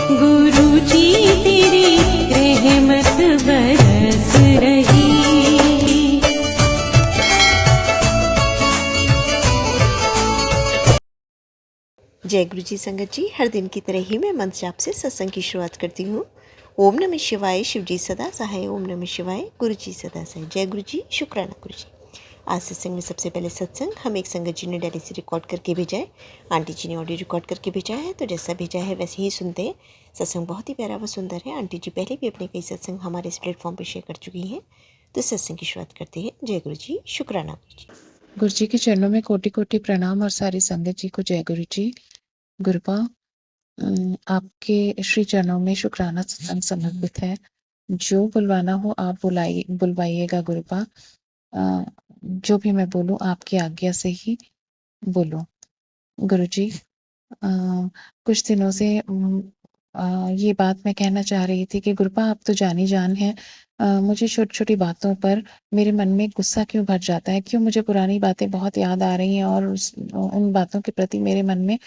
गुरु जी तेरी रहमत बरस रही। जय गुरु जी संगत जी, हर दिन की तरह ही मैं मंत्र जाप से सत्संग की शुरुआत करती हूँ। ओम नमः शिवाय, शिव जी सदा सहाय। ओम नमः शिवाय, गुरु जी सदा सहाय। जय गुरु जी, शुक्राना गुरु जी। आज सत्संग में सबसे पहले सत्संग हम एक संगत जी ने डेली से रिकॉर्ड करके भेजा है। आंटी जी ने ऑडियो रिकॉर्ड करके भेजा है, तो जैसा भेजा है वैसे ही सुनते हैं। सत्संग बहुत ही प्यारा व सुंदर है। आंटी जी पहले भी अपने कई सत्संग हमारे इस प्लेटफॉर्म पर शेयर कर चुकी हैं, तो सत्संग की शुरुआत करते हैं। जय गुरु जी, शुक्राना गुरु जी। गुरु जी के चरणों में कोटि कोटि प्रणाम और सारी संगत जी को जय गुरु जी। गुरुपा, आपके श्री चरणों में शुक्राना सत्संग समर्पित है। जो बुलवाना हो आप बुलवाइएगा गुरुपा। जो भी मैं बोलूं आपकी आज्ञा से ही बोलो। गुरु जी, कुछ दिनों से ये बात मैं कहना चाह रही थी कि गुरुपा आप तो जानी जान है। मुझे छोटी छोटी बातों पर मेरे मन में गुस्सा क्यों भर जाता है, क्यों मुझे पुरानी बातें बहुत याद आ रही हैं और उन बातों के प्रति मेरे मन में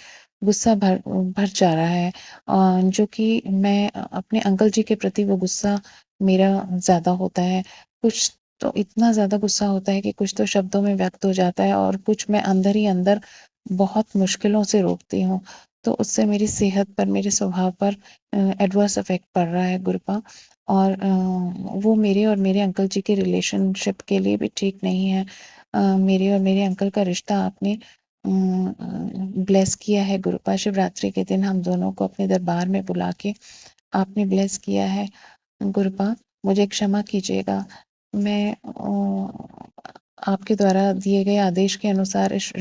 गुस्सा भर भर जा रहा है। जो कि मैं अपने अंकल जी के प्रति वो गुस्सा मेरा ज़्यादा होता है। कुछ तो इतना ज़्यादा गुस्सा होता है कि कुछ तो शब्दों में व्यक्त हो जाता है और कुछ मैं अंदर ही अंदर बहुत मुश्किलों से रोकती हूँ। तो उससे मेरी सेहत पर, मेरे स्वभाव पर एडवर्स इफेक्ट पड़ रहा है गुरुपा। और वो मेरे और मेरे अंकल जी के रिलेशनशिप के लिए भी ठीक नहीं है। मेरे और मेरे अंकल का रिश्ता आपने ब्लेस किया है गुरुपा। शिवरात्रि के दिन हम दोनों को अपने दरबार में बुला के आपने ब्लेस किया है गुरुपा। मुझे क्षमा कीजिएगा, मैं आपके द्वारा दिए गए आदेश के अनुसार इस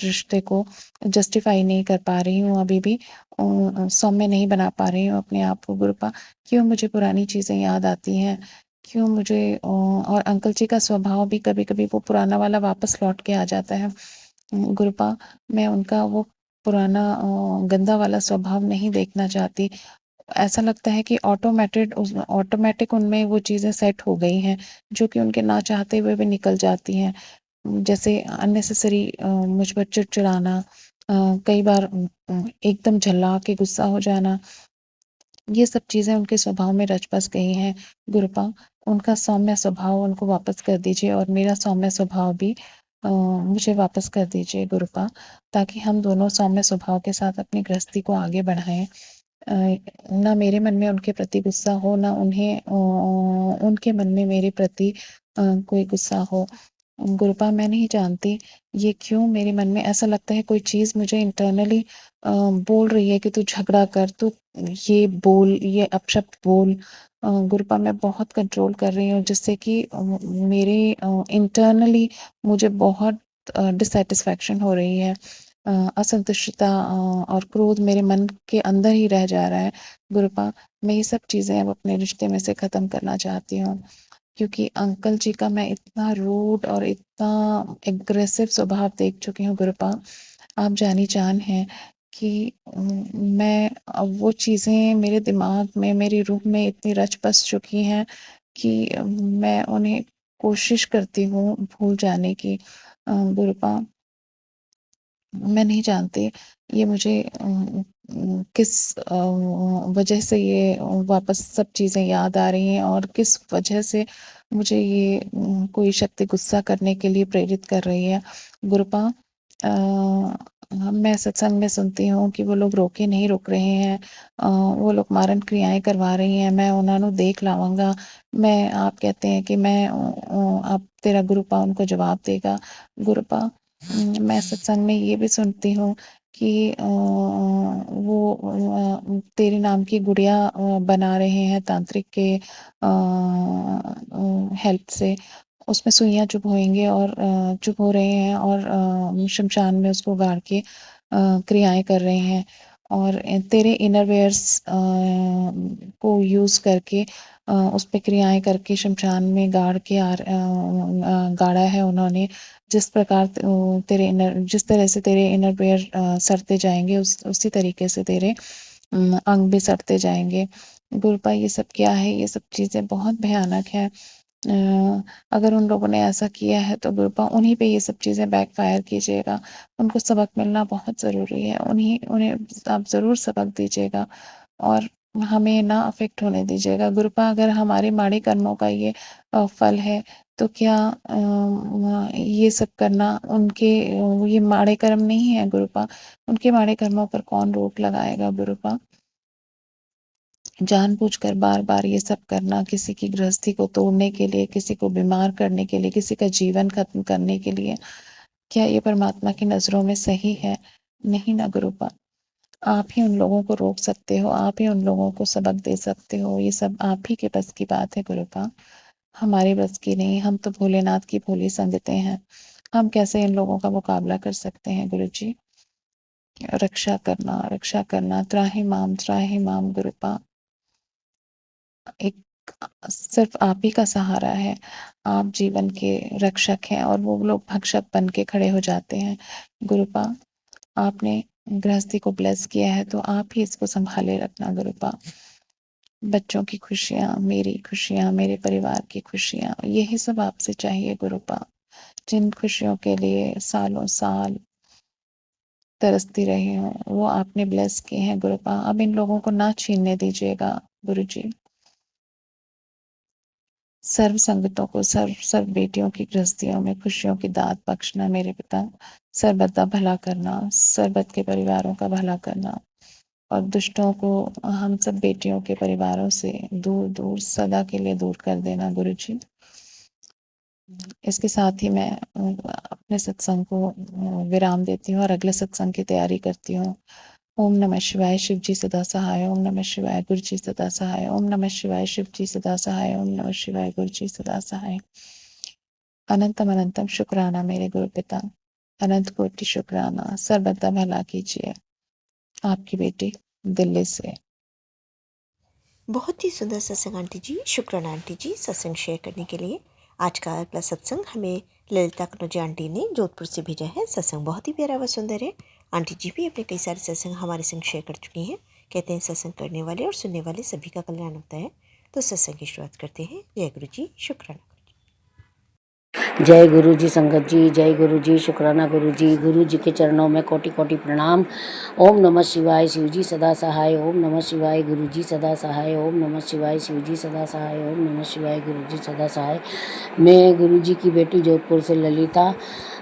रिश्ते को जस्टिफाई नहीं कर पा रही हूँ, अभी भी सौम्य नहीं बना पा रही हूँ अपने आप को गुरुपा। क्यों मुझे पुरानी चीज़ें याद आती हैं, क्यों मुझे और अंकल जी का स्वभाव भी कभी कभी वो पुराना वाला वापस लौट के आ जाता है गुरुपा। मैं उनका वो पुराना गंदा वाला स्वभाव नहीं देखना चाहती। ऐसा लगता है कि ऑटोमेटिक उनमें वो चीज़ें सेट हो गई हैं, जो कि उनके ना चाहते हुए भी निकल जाती हैं। जैसे अननेसेसरी मुझ पर चिड़चिड़ाना, कई बार एकदम झल्ला के गुस्सा हो जाना, ये सब चीज़ें उनके स्वभाव में रच बस गई हैं गुरुपा। उनका सौम्य स्वभाव उनको वापस कर दीजिए और मेरा सौम्य स्वभाव भी मुझे वापस कर दीजिए गुरुपा, ताकि हम दोनों सौम्य स्वभाव के साथ अपनी गृहस्थी को आगे बढ़ाएं। ना मेरे मन में उनके प्रति गुस्सा हो, ना उन्हें उनके मन में मेरे प्रति कोई गुस्सा हो गुरुपा। मैं नहीं जानती ये क्यों मेरे मन में ऐसा लगता है, कोई चीज़ मुझे इंटरनली बोल रही है कि तू झगड़ा कर, तू ये बोल, ये अपशब्द बोल। गुरुपा मैं बहुत कंट्रोल कर रही हूँ, जिससे कि मेरे इंटरनली मुझे बहुत डिससेटिस्फैक्शन हो रही है। असंतुष्टता और क्रोध मेरे मन के अंदर ही रह जा रहा है गुरुपा। मैं ये सब चीज़ें अब अपने रिश्ते में से ख़त्म करना चाहती हूँ, क्योंकि अंकल जी का मैं इतना रूड और इतना एग्रेसिव स्वभाव देख चुकी हूँ गुरुपा। आप जानी जान हैं कि मैं अब वो चीज़ें मेरे दिमाग में, मेरी रूह में इतनी रच बस चुकी हैं कि मैं उन्हें कोशिश करती हूँ भूल जाने की गुरुपा। मैं नहीं जानती ये मुझे किस वजह से ये वापस सब चीज़ें याद आ रही हैं और किस वजह से मुझे ये कोई शक्ति गुस्सा करने के लिए प्रेरित कर रही है गुरुपा। मैं सत्संग में सुनती हूँ कि वो लोग रोके नहीं रुक रहे हैं, वो लोग मारण क्रियाएं करवा रही हैं, मैं उन्होंने देख लाऊंगा। मैं आप कहते हैं कि मैं आप तेरा गुरुपा उनको जवाब देगा गुरुपा। मैं सत्संग में ये भी सुनती हूँ कि वो तेरे नाम की गुड़िया बना रहे हैं तांत्रिक के हेल्प से। उसमें सुइयां चुभ होंगे और चुभ हो रहे हैं और शमशान में उसको गाड़ के क्रियाएं कर रहे हैं। और तेरे इनरवेयर्स को यूज़ करके उस पे क्रियाएं करके शमशान में गाड़ के गाड़ा है उन्होंने। जिस प्रकार जिस तरह से तेरे इनरवेयर सड़ते जाएंगे, उसी तरीके से तेरे अंग भी सड़ते जाएंगे गुरुपा। ये सब क्या है, ये सब चीज़ें बहुत भयानक है। अगर उन लोगों ने ऐसा किया है तो गुरुपा उन्हीं पे ये सब चीज़ें बैकफायर कीजिएगा। उनको सबक मिलना बहुत ज़रूरी है, उन्हें आप ज़रूर सबक दीजिएगा। और हमें ना अफेक्ट होने दीजिएगा गुरुपा। अगर हमारे माड़े कर्मों का ये फल है, तो क्या ये सब करना उनके ये माड़े कर्म नहीं है गुरुपा। उनके माड़े कर्मों पर कौन रोक लगाएगा गुरुपा। जानबूझकर बार-बार ये सब करना, किसी की गृहस्थी को तोड़ने के लिए, किसी को बीमार करने के लिए, किसी का जीवन खत्म करने के लिए, क्या ये परमात्मा की नज़रों में सही है? नहीं ना गुरुपा। आप ही उन लोगों को रोक सकते हो, आप ही उन लोगों को सबक दे सकते हो। ये सब आप ही के बस की बात है गुरुपा, हमारे बस की नहीं। हम तो भोलेनाथ की भोली संगतें हैं। हम कैसे इन लोगों का मुकाबला कर सकते हैं गुरुजी। रक्षा करना, त्राहि माम गुरुपा। एक सिर्फ आप ही का सहारा है। आप जीवन के रक्षक हैं और वो लोग भक्षक बन के खड़े हो जाते हैं। गुरुपा, आपने गृहस्थी को ब्लेस किया है, तो आप ही इसको संभाले रखना गुरुपा। बच्चों की खुशियाँ, मेरे परिवार की खुशियाँ, यही सब आपसे चाहिए गुरुपा। जिन खुशियों के लिए सालों साल तरसती रही हूँ, वो आपने ब्लेस किए हैं गुरुपा। अब इन लोगों को ना छीनने दीजिएगा गुरुजी। सर्व संगतों को, सर्व बेटियों की गृहस्थियों में खुशियों की दात बख्शना मेरे पिता। सर्वत का भला करना, सर्वत के परिवारों का भला करना, और दुष्टों को हम सब बेटियों के परिवारों से दूर दूर सदा के लिए दूर कर देना गुरुजी। इसके साथ ही मैं अपने सत्संग को विराम देती हूँ और अगले सत्संग की तैयारी करती हूँ। ओम नमः शिवाय, शिव जी सदा सहाय। ओम नमः शिवाय, गुरु जी सदा सहाय। ओम नमः शिवाय, शिव जी सदा सहाय। ओम नमः शिवाय, गुरु जी सदा सहाय। अनंतम अनंतम शुक्राना मेरे गुरु पिता, अनंत कोटि शुक्राना। सर्वदा भला कीजिए। आपकी बेटी दिल्ली से। बहुत ही सुंदर सत्संग आंटी जी, शुक्राना आंटी जी सत्संग शेयर करने के लिए। आज का अगला सत्संग हमें ललिता कनौजी आंटी ने जोधपुर से भेजा है। सत्संग बहुत ही प्यारा व सुंदर है। आंटी जी भी अपने कई सारे सत्संग हमारे संग शेयर कर चुकी हैं। कहते हैं सत्संग करने वाले और सुनने वाले सभी का कल्याण होता है। तो सत्संग की शुरुआत करते हैं। जय गुरु जी, शुक्राना। जय गुरु जी संगत जी, जय गुरु जी, शुक्राना गुरु जी के चरणों में कोटि कोटि प्रणाम। ओम नमः शिवाय, शिव जी सदा सहाय। ओम नमः शिवाय, गुरु जी सदा सहाय। ओम नमः शिवाय, शिव जी सदा सहाय। ओम नमः शिवाय, गुरु जी सदा सहाय। मैं गुरु जी की बेटी जोधपुर से ललिता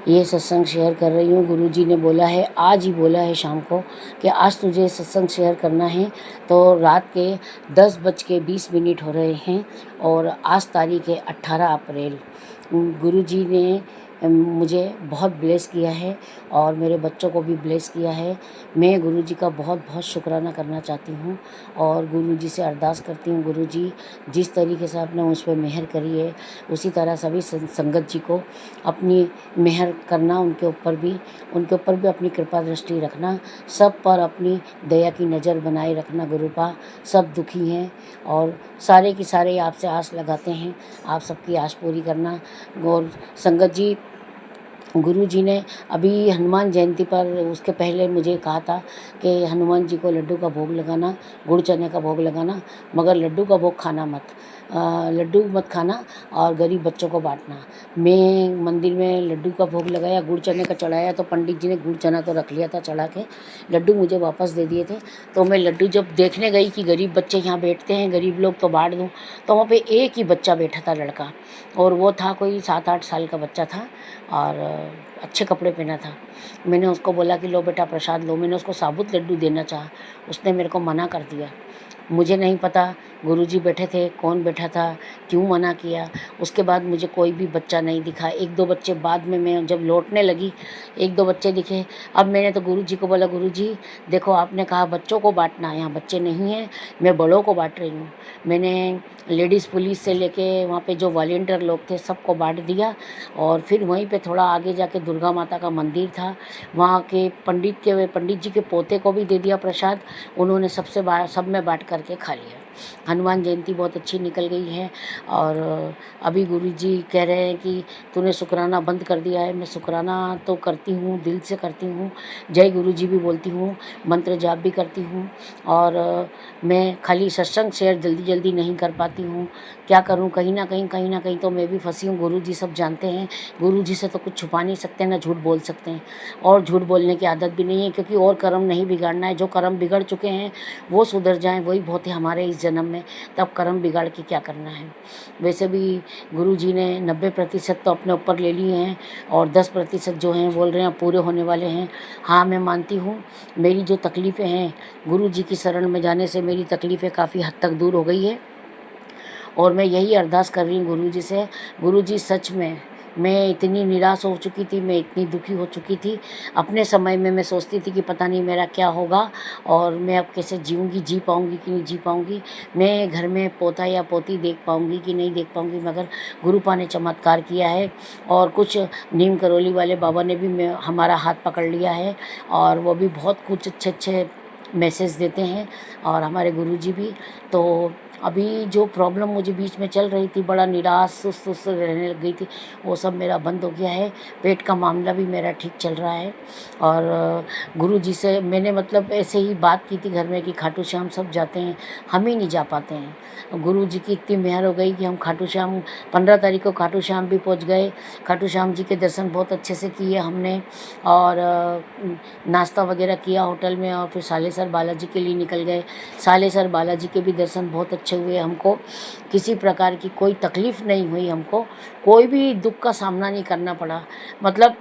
ये सत्संग शेयर कर रही हूँ। गुरु जी ने बोला है, आज ही बोला है शाम को कि आज तुझे सत्संग शेयर करना है। तो रात के 10:20 हो रहे हैं और आज तारीख है 18 अप्रैल। गुरु जी ने मुझे बहुत ब्लेस किया है और मेरे बच्चों को भी ब्लेस किया है। मैं गुरु जी का बहुत बहुत शुक्राना करना चाहती हूँ और गुरु जी से अरदास करती हूँ, गुरु जी जिस तरीके से आपने मुझ पर मेहर करी है उसी तरह सभी संगत जी को अपनी मेहर करना, उनके ऊपर भी अपनी कृपा दृष्टि रखना, सब पर अपनी दया की नज़र बनाए रखना गुरुपा। सब दुखी हैं और सारे की सारे आपसे आस लगाते हैं, आप सबकी आस पूरी करना। और संगत जी, गुरु जी ने अभी हनुमान जयंती पर उसके पहले मुझे कहा था कि हनुमान जी को लड्डू का भोग लगाना, गुड़ चने का भोग लगाना, मगर लड्डू का भोग खाना मत, लड्डू मत खाना और गरीब बच्चों को बांटना। मैं मंदिर में लड्डू का भोग लगाया, गुड़ चने का चढ़ाया, तो पंडित जी ने गुड़ चना तो रख लिया था चढ़ा के, लड्डू मुझे वापस दे दिए थे। तो मैं लड्डू जब देखने गई कि गरीब बच्चे यहाँ बैठते हैं, गरीब लोग तो बांट दूँ, तो वहाँ पे एक ही बच्चा बैठा था लड़का, और वो था कोई 7-8 साल का बच्चा था और अच्छे कपड़े पहना था। मैंने उसको बोला कि लो बेटा प्रसाद लो। मैंने उसको साबुत लड्डू देना चाहा, उसने मेरे को मना कर दिया। मुझे नहीं पता गुरुजी बैठे थे, कौन बैठा था, क्यों मना किया। उसके बाद मुझे कोई भी बच्चा नहीं दिखा। 1-2 बच्चे बाद में, मैं जब लौटने लगी 1-2 बच्चे दिखे। अब मैंने तो गुरुजी को बोला, गुरुजी देखो आपने कहा बच्चों को बांटना, यहाँ बच्चे नहीं हैं, मैं बड़ों को बांट रही हूँ। मैंने लेडीज़ पुलिस से लेके वहाँ पे जो वॉलंटियर लोग थे सबको बांट दिया। और फिर वहीं पे थोड़ा आगे जाके दुर्गा माता का मंदिर था, वहाँ के पंडित जी के पोते को भी दे दिया प्रसाद। उन्होंने सब में बांट करके खा लिया। हनुमान जयंती बहुत अच्छी निकल गई है। और अभी गुरुजी कह रहे हैं कि तूने शुक्राना बंद कर दिया है। मैं शुक्राना तो करती हूँ, दिल से करती हूँ, जय गुरुजी भी बोलती हूँ, मंत्र जाप भी करती हूँ। और मैं खाली सत्संग शेयर जल्दी जल्दी नहीं कर पाती हूँ। क्या करूँ, कहीं ना कहीं तो मैं भी फंसी हूँ। गुरुजी सब जानते हैं, गुरुजी से तो कुछ छुपा नहीं सकते, ना झूठ बोल सकते हैं। और झूठ बोलने की आदत भी नहीं है, क्योंकि और कर्म नहीं बिगाड़ना है। जो कर्म बिगड़ चुके हैं वो सुधर जाएं, वही बहुत है हमारे इस जन्म में। तब कर्म बिगाड़ के क्या करना है। वैसे भी गुरुजी ने 90% तो अपने ऊपर ले लिए हैं, और 10% जो हैं बोल रहे हैं पूरे होने वाले हैं। हाँ, मैं मानती हूँ मेरी जो तकलीफ़ें हैं, गुरुजी की शरण में जाने से मेरी तकलीफ़ें काफ़ी हद तक दूर हो गई है। और मैं यही अरदास कर रही हूँ गुरुजी से, गुरुजी सच में मैं इतनी निराश हो चुकी थी, मैं इतनी दुखी हो चुकी थी। अपने समय में मैं सोचती थी कि पता नहीं मेरा क्या होगा, और मैं अब कैसे जीऊँगी, जी पाऊँगी कि नहीं जी पाऊँगी, मैं घर में पोता या पोती देख पाऊँगी कि नहीं देख पाऊँगी। मगर गुरुपा ने चमत्कार किया है, और कुछ नीम करौली वाले बाबा ने भी हमारा हाथ पकड़ लिया है, और वो भी बहुत कुछ अच्छे अच्छे मैसेज देते हैं, और हमारे गुरुजी भी। तो अभी जो प्रॉब्लम मुझे बीच में चल रही थी, बड़ा निराश सुस्त रहने लग गई थी, वो सब मेरा बंद हो गया है। पेट का मामला भी मेरा ठीक चल रहा है। और गुरुजी से मैंने मतलब ऐसे ही बात की थी घर में कि खाटू श्याम सब जाते हैं, हम ही नहीं जा पाते हैं। गुरुजी की इतनी मेहर हो गई कि हम खाटू श्याम 15 तारीख को खाटू श्याम भी पहुंच गए। खाटू श्याम जी के दर्शन बहुत अच्छे से किए हमने, और नाश्ता वगैरह किया होटल में, और फिर सालेसर बालाजी के लिए निकल गए। सालेसर बालाजी के भी दर्शन बहुत अच्छे हुए। हमको किसी प्रकार की कोई तकलीफ़ नहीं हुई, हमको कोई भी दुख का सामना नहीं करना पड़ा। मतलब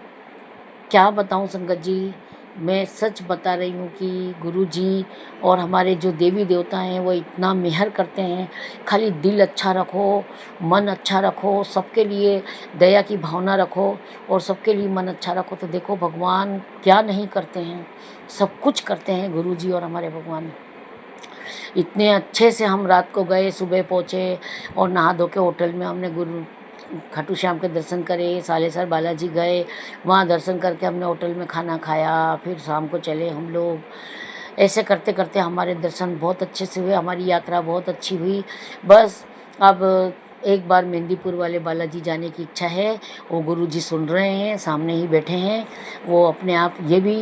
क्या बताऊं संगत जी, मैं सच बता रही हूँ कि गुरुजी और हमारे जो देवी देवता हैं वो इतना मेहर करते हैं। खाली दिल अच्छा रखो, मन अच्छा रखो, सबके लिए दया की भावना रखो, और सबके लिए मन अच्छा रखो, तो देखो भगवान क्या नहीं करते हैं, सब कुछ करते हैं गुरुजी और हमारे भगवान। इतने अच्छे से हम रात को गए, सुबह पहुँचे, और नहा धो के होटल में हमने गुरु खाटू श्याम के दर्शन करे। सालेसर बालाजी गए, वहाँ दर्शन करके हमने होटल में खाना खाया, फिर शाम को चले हम लोग। ऐसे करते करते हमारे दर्शन बहुत अच्छे से हुए, हमारी यात्रा बहुत अच्छी हुई। बस अब एक बार मेहंदीपुर वाले बालाजी जाने की इच्छा है। वो गुरुजी सुन रहे हैं, सामने ही बैठे हैं। वो अपने आप ये भी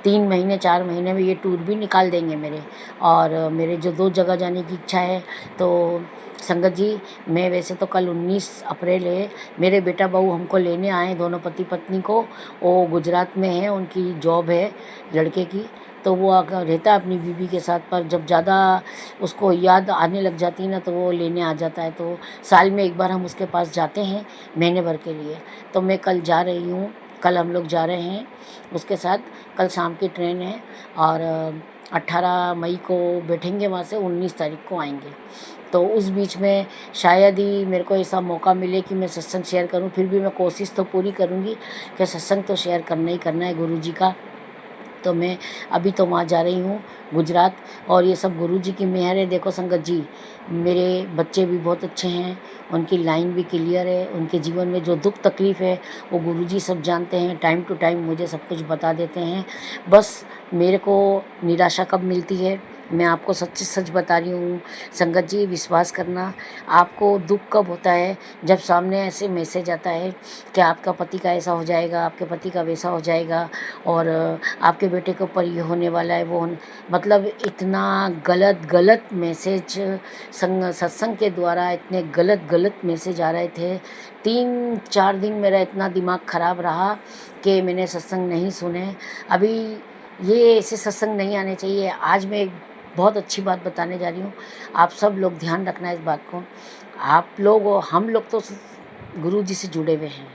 3 महीने 4 महीने में ये टूर भी निकाल देंगे मेरे। और मेरे जो 2 जगह जाने की इच्छा है, तो संगत जी मैं वैसे तो कल 19 अप्रैल है, मेरे बेटा बहू हमको लेने आए, दोनों पति पत्नी को। वो गुजरात में है, उनकी जॉब है लड़के की, तो वो आकर रहता है अपनी बीवी के साथ। पर जब ज़्यादा उसको याद आने लग जाती है ना, तो वो लेने आ जाता है। तो साल में एक बार हम उसके पास जाते हैं महीने भर के लिए। तो मैं कल जा रही हूँ, कल हम लोग जा रहे हैं उसके साथ। कल शाम की ट्रेन है, और 18 मई को बैठेंगे वहाँ से, 19 तारीख को आएंगे। तो उस बीच में शायद ही मेरे को ऐसा मौका मिले कि मैं सत्संग शेयर करूं। फिर भी मैं कोशिश तो पूरी करूंगी कि सत्संग तो शेयर करना ही करना है गुरुजी का। तो मैं अभी तो वहाँ जा रही हूँ गुजरात, और ये सब गुरुजी की मेहर है। देखो संगत जी, मेरे बच्चे भी बहुत अच्छे हैं, उनकी लाइन भी क्लियर है, उनके जीवन में जो दुख तकलीफ़ है वो गुरुजी सब जानते हैं। टाइम टू टाइम मुझे सब कुछ बता देते हैं। बस मेरे को निराशा कब मिलती है, मैं आपको सच सच बता रही हूँ संगत जी, विश्वास करना। आपको दुख कब होता है, जब सामने ऐसे मैसेज आता है कि आपका पति का ऐसा हो जाएगा, आपके पति का वैसा हो जाएगा, और आपके बेटे के ऊपर ये होने वाला है, मतलब इतना गलत गलत मैसेज सत्संग के द्वारा, इतने गलत गलत मैसेज आ रहे थे। 3-4 दिन मेरा इतना दिमाग ख़राब रहा कि मैंने सत्संग नहीं सुने। अभी ये ऐसे सत्संग नहीं आने चाहिए। आज मैं एक बहुत अच्छी बात बताने जा रही हूँ, आप सब लोग ध्यान रखना इस बात को। आप लोग और हम लोग तो गुरुजी से जुड़े हुए हैं,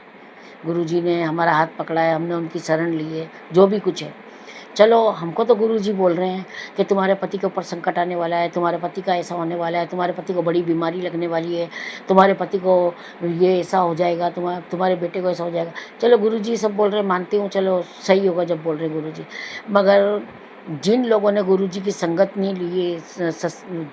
गुरुजी ने हमारा हाथ पकड़ा है, हमने उनकी शरण ली है, जो भी कुछ है। चलो हमको तो गुरुजी बोल रहे हैं कि तुम्हारे पति के ऊपर संकट आने वाला है, तुम्हारे पति का ऐसा होने वाला है, तुम्हारे पति को बड़ी बीमारी लगने वाली है, तुम्हारे पति को ये ऐसा हो जाएगा, तुम्हारे बेटे को ऐसा हो जाएगा। चलो गुरुजी सब बोल रहे हैं, मानती हूँ, चलो सही होगा जब बोल रहे हैं गुरुजी। मगर जिन लोगों ने गुरुजी की संगत नहीं ली है,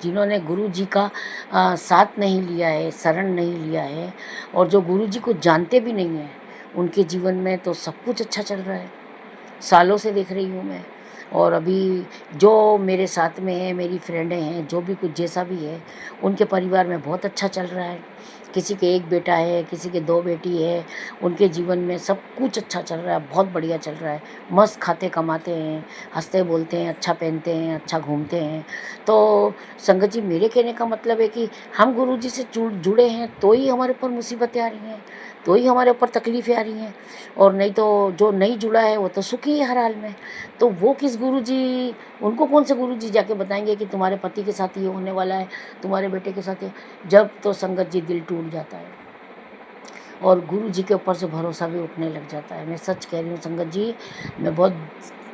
जिन्होंने गुरुजी का साथ नहीं लिया है, शरण नहीं लिया है, और जो गुरुजी को जानते भी नहीं हैं, उनके जीवन में तो सब कुछ अच्छा चल रहा है। सालों से देख रही हूँ मैं, और अभी जो मेरे साथ में है, मेरी फ्रेंडें हैं, जो भी कुछ जैसा भी है, उनके परिवार में बहुत अच्छा चल रहा है। किसी के एक बेटा है, किसी के 2 बेटी है, उनके जीवन में सब कुछ अच्छा चल रहा है, बहुत बढ़िया चल रहा है। मस्त खाते कमाते हैं, हँसते बोलते हैं, अच्छा पहनते हैं, अच्छा घूमते हैं। तो संगत जी, मेरे कहने का मतलब है कि हम गुरुजी से जुड़े हैं तो ही हमारे ऊपर मुसीबतें आ रही हैं, तो ही हमारे ऊपर तकलीफ़ें आ रही हैं, और नहीं तो जो नहीं जुड़ा है वो तो सुखी है हर हाल में। तो वो किस गुरुजी, उनको कौन से गुरुजी जाके बताएंगे कि तुम्हारे पति के साथ ये होने वाला है, तुम्हारे बेटे के साथ ये। जब तो संगत जी दिल टूट जाता है और गुरु जी के ऊपर से भरोसा भी उठने लग जाता है। मैं सच कह रही हूँ संगत जी, मैं बहुत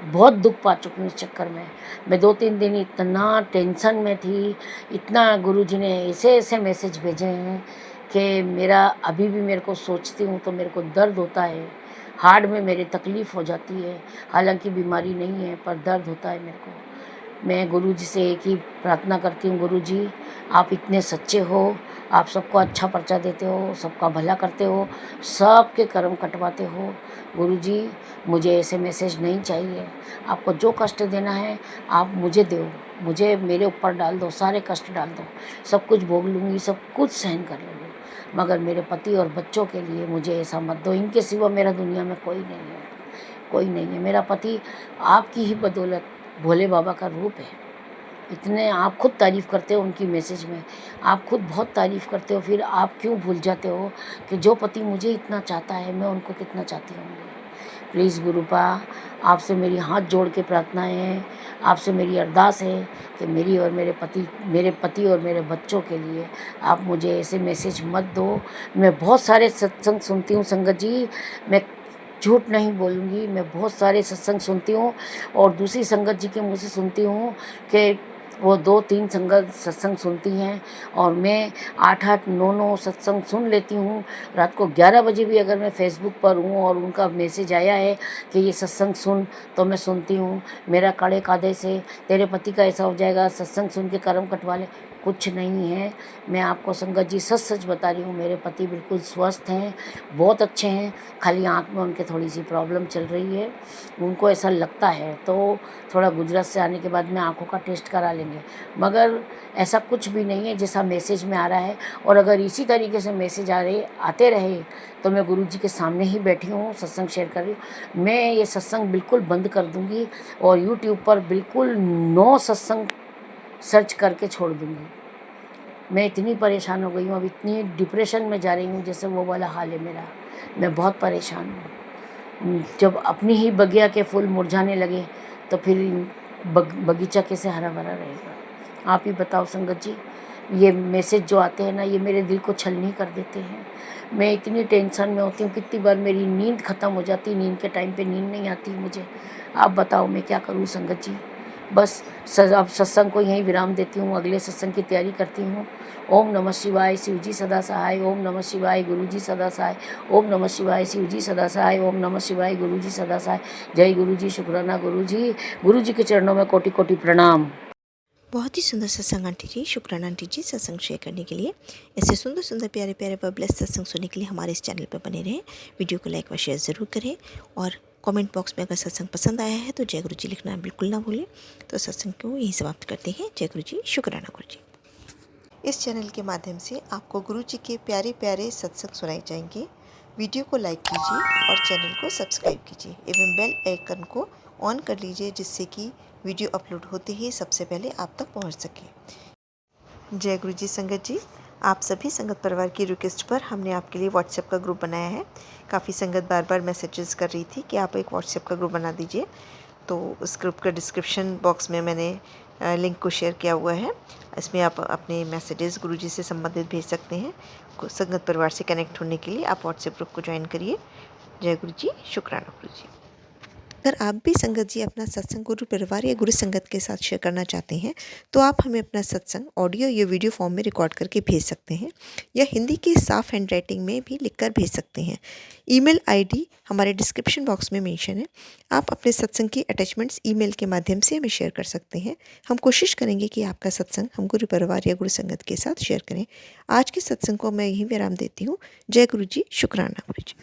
बहुत दुख पा चुकी हूँ इस चक्कर में। मैं 2-3 दिन इतना टेंशन में थी, इतना गुरु जी ने ऐसे ऐसे मैसेज भेजे हैं कि मेरा अभी भी, मेरे को सोचती हूँ तो मेरे को दर्द होता है, हार्ट में मेरे तकलीफ़ हो जाती है। हालांकि बीमारी नहीं है पर दर्द होता है मेरे को। मैं गुरु जी से एक ही प्रार्थना करती हूँ, गुरु जी आप इतने सच्चे हो, आप सबको अच्छा पर्चा देते हो, सबका भला करते हो, सबके कर्म कटवाते हो। गुरु जी मुझे ऐसे मैसेज नहीं चाहिए। आपको जो कष्ट देना है आप मुझे दो, मुझे मेरे ऊपर डाल दो, सारे कष्ट डाल दो, सब कुछ भोग लूँगी, सब कुछ सहन कर लूँगी, मगर मेरे पति और बच्चों के लिए मुझे ऐसा मत दो। इनके सिवा मेरा दुनिया में कोई नहीं है, कोई नहीं है। मेरा पति आपकी ही बदौलत भोले बाबा का रूप है। इतने आप खुद तारीफ़ करते हो उनकी मैसेज में, आप खुद बहुत तारीफ़ करते हो, फिर आप क्यों भूल जाते हो कि जो पति मुझे इतना चाहता है मैं उनको कितना चाहती होंगी। प्लीज़ गुरुपा, आपसे मेरी हाथ जोड़ के प्रार्थनाएं हैं, आपसे मेरी अरदास है कि मेरे पति और मेरे बच्चों के लिए आप मुझे ऐसे मैसेज मत दो। मैं बहुत सारे सत्संग सुनती हूँ संगत जी, मैं झूठ नहीं बोलूँगी, मैं बहुत सारे सत्संग सुनती हूँ और दूसरी संगत जी के मुँह से सुनती हूँ कि वो 2-3 सत्संग सुनती हैं और मैं 8-8, 9-9 सत्संग सुन लेती हूँ। रात को 11 बजे भी अगर मैं फ़ेसबुक पर हूँ और उनका मैसेज आया है कि ये सत्संग सुन, तो मैं सुनती हूँ। मेरा कड़े कायदे से तेरे पति का ऐसा हो जाएगा, सत्संग सुन के कर्म कटवा ले, कुछ नहीं है। मैं आपको संगत जी सच सच बता रही हूँ, मेरे पति बिल्कुल स्वस्थ हैं, बहुत अच्छे हैं, खाली आँख में उनके थोड़ी सी प्रॉब्लम चल रही है, उनको ऐसा लगता है। तो थोड़ा गुजरात से आने के बाद में आँखों का टेस्ट करा लेंगे, मगर ऐसा कुछ भी नहीं है जैसा मैसेज में आ रहा है। और अगर इसी तरीके से मैसेज आते रहे तो मैं गुरु जी के सामने ही बैठी हूँ, सत्संग शेयर कर रही हूँ, मैं ये सत्संग बिल्कुल बंद कर दूँगी और यूट्यूब पर बिल्कुल नो सत्संग सर्च करके छोड़ दूँगी। मैं इतनी परेशान हो गई हूँ, अब इतनी डिप्रेशन में जा रही हूँ, जैसे वो वाला हाल है मेरा। मैं बहुत परेशान हूँ। जब अपनी ही बगिया के फूल मुरझाने लगे तो फिर बगीचा कैसे हरा भरा रहेगा। आप ही बताओ संगत जी, ये मैसेज जो आते हैं ना, ये मेरे दिल को छलनी कर देते हैं। मैं इतनी टेंशन में होती हूँ, कितनी बार मेरी नींद ख़त्म हो जाती, नींद के टाइम पे नींद नहीं आती मुझे। आप बताओ मैं क्या करूँ संगत जी। बस अब सत्संग को यहीं विराम देती हूँ, अगले सत्संग की तैयारी करती हूँ। ओम नमः शिवाय, शिव जी सदा सहाय। ओम नमः शिवाय, गुरु जी सदा सहाय। ओम नमः शिवाय, शिव जी सदा सहाय। ओम नमः शिवाय, गुरु जी सदा सहाय। जय गुरु जी, शुक्राना गुरु जी के चरणों में कोटि कोटि प्रणाम। बहुत ही सुंदर सत्संग आंटी जी, शुक्राना आंटी जी सत्संग शेयर करने के लिए। ऐसे सुंदर सुंदर प्यारे प्यारे बबलेस सत्संग सुनने के लिए हमारे इस चैनल पर बने रहें। वीडियो को लाइक व शेयर ज़रूर करें और कमेंट बॉक्स में अगर सत्संग पसंद आया है तो जय गुरु जी लिखना बिल्कुल ना भूलें। तो सत्संग को यहीं समाप्त करते हैं। जय गुरु जी, शुक्राना गुरु जी। इस चैनल के माध्यम से आपको गुरु जी के प्यारे प्यारे सत्संग सुनाए जाएंगे। वीडियो को लाइक कीजिए और चैनल को सब्सक्राइब कीजिए एवं बेल आइकन को ऑन कर लीजिए, जिससे कि वीडियो अपलोड होते ही सबसे पहले आप तक पहुंच सके। जय गुरु जी संगत जी, आप सभी संगत परिवार की रिक्वेस्ट पर हमने आपके लिए व्हाट्सएप का ग्रुप बनाया है। काफ़ी संगत बार बार मैसेजेस कर रही थी कि आप एक व्हाट्सएप का ग्रुप बना दीजिए, तो उस ग्रुप का डिस्क्रिप्शन बॉक्स में मैंने लिंक को शेयर किया हुआ है। इसमें आप अपने मैसेजेस गुरुजी से संबंधित भेज सकते हैं। संगत परिवार से कनेक्ट होने के लिए आप व्हाट्सएप ग्रुप को ज्वाइन करिए। जय गुरु जी, शुक्राना गुरु जी। अगर आप भी संगत जी अपना सत्संग गुरु परिवार या गुरु संगत के साथ शेयर करना चाहते हैं तो आप हमें अपना सत्संग ऑडियो या वीडियो फॉर्म में रिकॉर्ड करके भेज सकते हैं या हिंदी की साफ हैंड राइटिंग में भी लिखकर भेज सकते हैं। ईमेल आईडी हमारे डिस्क्रिप्शन बॉक्स में मेंशन है। आप अपने सत्संग की अटैचमेंट्स ईमेल के माध्यम से हमें शेयर कर सकते हैं। हम कोशिश करेंगे कि आपका सत्संग हम गुरु परिवार या गुरु संगत के साथ शेयर करें। आज के सत्संग को मैं यहीं विराम देती हूँ। जय गुरु जी, शुक्राना गुरु जी।